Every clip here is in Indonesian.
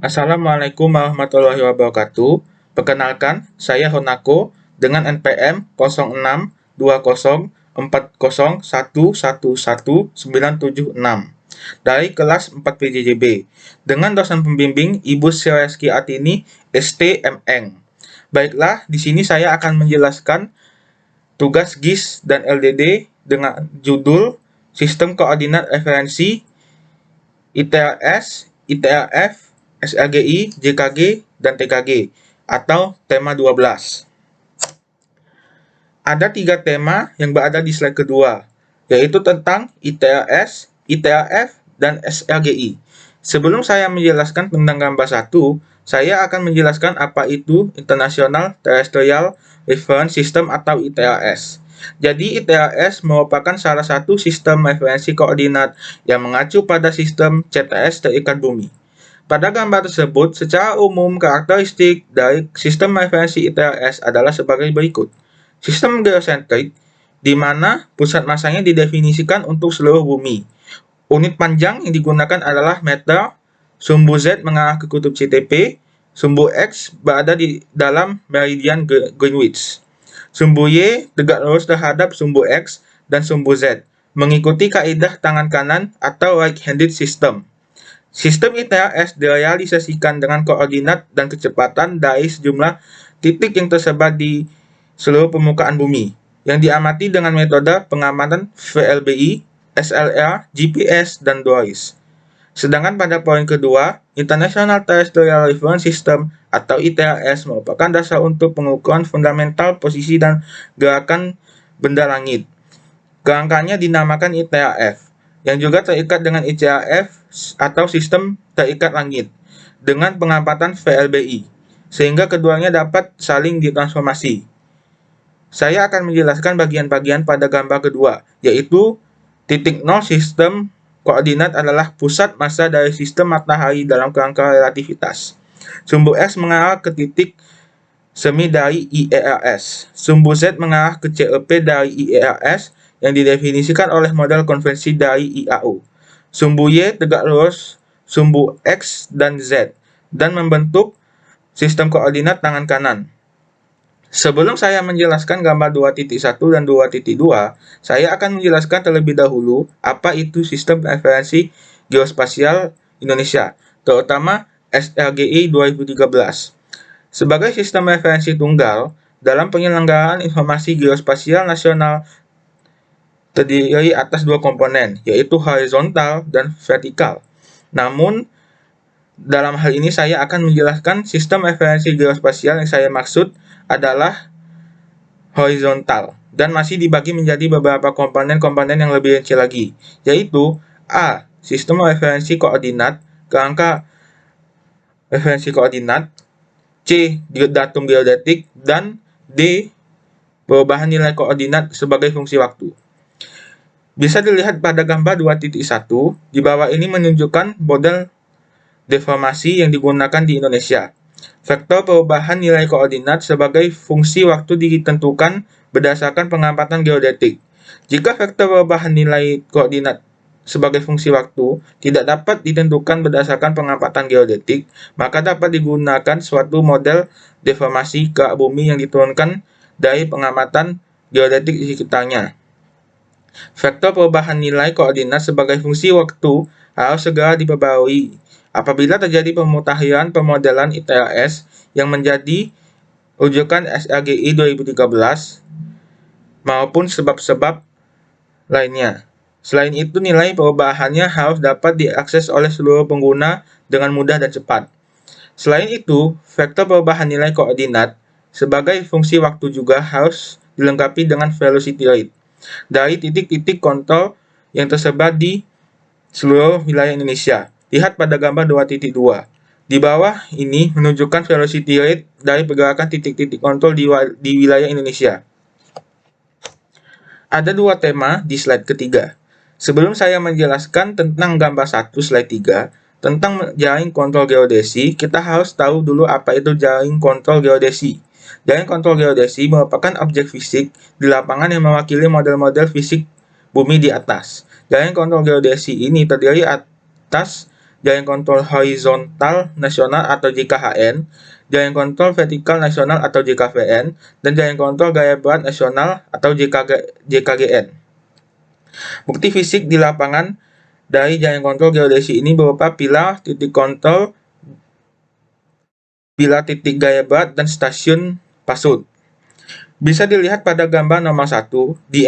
Assalamualaikum warahmatullahi wabarakatuh. Perkenalkan, saya Honako dengan NPM 06204041111976 dari kelas 4 PJJB dengan dosen pembimbing Ibu Sireski Atini STMN. Baiklah, di sini saya akan menjelaskan tugas GIS dan LDD dengan judul Sistem Koordinat Referensi ITRS, ITRF, SRGI, JKG, dan TKG, atau tema 12. Ada 3 tema yang berada di slide kedua, yaitu tentang ITRS, ITRF, dan SRGI. Sebelum saya menjelaskan tentang gambar 1, saya akan menjelaskan apa itu International Terrestrial Reference System atau ITRS. Jadi, ITRS merupakan salah satu sistem referensi koordinat yang mengacu pada sistem CTS terikat bumi. Pada gambar tersebut, secara umum karakteristik dari sistem referensi ITRS adalah sebagai berikut. Sistem geosentrik, di mana pusat masanya didefinisikan untuk seluruh bumi. Unit panjang yang digunakan adalah meter, sumbu Z mengarah ke kutub CTP, sumbu X berada di dalam meridian Greenwich. Sumbu Y tegak lurus terhadap sumbu X dan sumbu Z, mengikuti kaidah tangan kanan atau right-handed system. Sistem ITRS direalisasikan dengan koordinat dan kecepatan dari sejumlah titik yang tersebar di seluruh permukaan bumi, yang diamati dengan metode pengamatan VLBI, SLR, GPS, dan DOIS. Sedangkan pada poin kedua, International Terrestrial Reference System atau ITRS merupakan dasar untuk pengukuran fundamental posisi dan gerakan benda langit. Kerangkanya dinamakan ITRF, yang juga terikat dengan ICRF atau Sistem Terikat Langit, dengan pengamatan VLBI, sehingga keduanya dapat saling ditransformasi. Saya akan menjelaskan bagian-bagian pada gambar kedua, yaitu titik nol sistem koordinat adalah pusat massa dari sistem matahari dalam kerangka relativitas. Sumbu X mengarah ke titik semi dari IERS. Sumbu Z mengarah ke CEP dari IERS yang didefinisikan oleh model konvensi dari IAU. Sumbu Y tegak lurus sumbu X dan Z dan membentuk sistem koordinat tangan kanan. Sebelum saya menjelaskan gambar 2.1 dan 2.2, saya akan menjelaskan terlebih dahulu apa itu Sistem Referensi Geospasial Indonesia, terutama SRGI 2013. Sebagai sistem referensi tunggal, dalam penyelenggaraan informasi geospasial nasional terdiri atas 2 komponen, yaitu horizontal dan vertikal. Namun, dalam hal ini saya akan menjelaskan sistem referensi geospasial yang saya maksud adalah horizontal dan masih dibagi menjadi beberapa komponen-komponen yang lebih rinci lagi, yaitu A. Sistem referensi koordinat, kerangka referensi koordinat, C. Datum geodetik, dan D. Perubahan nilai koordinat sebagai fungsi waktu. Bisa dilihat pada gambar 2.1, di bawah ini menunjukkan model deformasi yang digunakan di Indonesia. Vektor perubahan nilai koordinat sebagai fungsi waktu ditentukan berdasarkan pengamatan geodetik. Jika vektor perubahan nilai koordinat sebagai fungsi waktu tidak dapat ditentukan berdasarkan pengamatan geodetik, maka dapat digunakan suatu model deformasi gerak bumi yang diturunkan dari pengamatan geodetik di sekitarnya. Vektor perubahan nilai koordinat sebagai fungsi waktu harus segera diperbarui apabila terjadi pemutahiran pemodelan ITRS yang menjadi rujukan SRGI 2013 maupun sebab-sebab lainnya. Selain itu, nilai perubahannya harus dapat diakses oleh seluruh pengguna dengan mudah dan cepat. Selain itu, vektor perubahan nilai koordinat sebagai fungsi waktu juga harus dilengkapi dengan velocity rate dari titik-titik kontrol yang tersebar di seluruh wilayah Indonesia. Lihat pada gambar 2.2. Di bawah ini menunjukkan velocity rate dari pergerakan titik-titik kontrol di wilayah Indonesia. Ada 2 tema di slide ketiga. Sebelum saya menjelaskan tentang gambar 1 slide 3, tentang jaring kontrol geodesi, kita harus tahu dulu apa itu jaring kontrol geodesi. Jaring kontrol geodesi merupakan objek fisik di lapangan yang mewakili model-model fisik bumi di atas. Jaring kontrol geodesi ini terdiri atas jaring kontrol horizontal nasional atau JKHN, jaring kontrol vertikal nasional atau JKVN, dan jaring kontrol gaya berat nasional atau JKGN. Bukti fisik di lapangan dari jaring kontrol geodesi ini berupa pilar, titik kontrol, pilar titik gaya berat, dan stasiun pasut. Bisa dilihat pada gambar nomor 1, di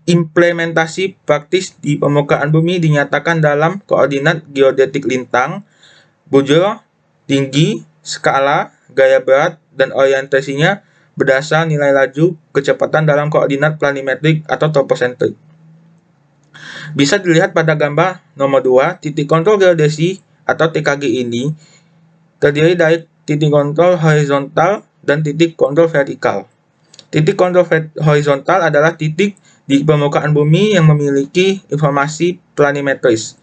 implementasi praktis di permukaan bumi dinyatakan dalam koordinat geodetik lintang, bujur, tinggi, skala, gaya berat, dan orientasinya berdasar nilai laju kecepatan dalam koordinat planimetrik atau topocentrik. Bisa dilihat pada gambar nomor 2, titik kontrol geodesi atau TKG ini terdiri dari titik kontrol horizontal dan titik kontrol vertikal. Titik kontrol horizontal adalah titik di permukaan bumi yang memiliki informasi planimetris.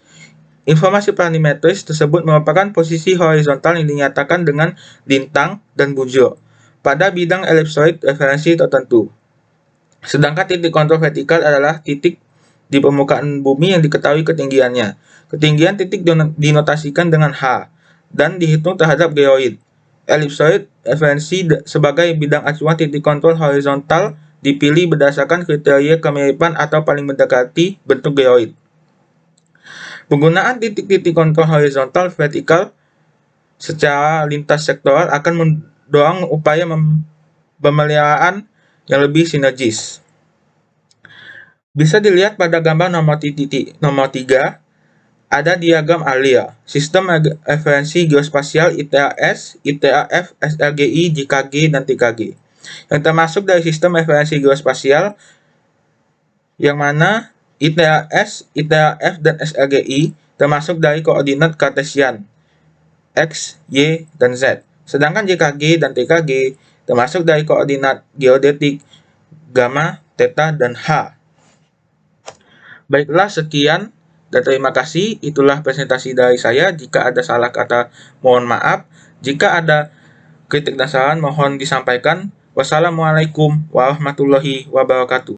Informasi planimetris tersebut merupakan posisi horizontal yang dinyatakan dengan lintang dan bujur pada bidang elipsoid referensi tertentu. Sedangkan titik kontrol vertikal adalah titik di permukaan bumi yang diketahui ketinggiannya. Ketinggian titik dinotasikan dengan H dan dihitung terhadap geoid. Elipsoid referensi sebagai bidang acuan titik kontrol horizontal dipilih berdasarkan kriteria kemiripan atau paling mendekati bentuk geoid. Penggunaan titik-titik kontrol horizontal vertikal secara lintas sektoral akan mendorong upaya pemeliharaan yang lebih sinergis. Bisa dilihat pada gambar nomor 3, ada diagram ALIA, Sistem Referensi Geospasial ITAS, ITAF, SRGI, JKG, dan TKG, yang termasuk dari Sistem Referensi Geospasial, yang mana ITAS, ITAF, dan SRGI termasuk dari koordinat Kartesian, X, Y, dan Z. Sedangkan JKG dan TKG termasuk dari koordinat geodetik, gamma, theta, dan H. Baiklah, sekian. Dan terima kasih, itulah presentasi dari saya. Jika ada salah kata, mohon maaf. Jika ada kritik dan saran, mohon disampaikan. Wassalamualaikum warahmatullahi wabarakatuh.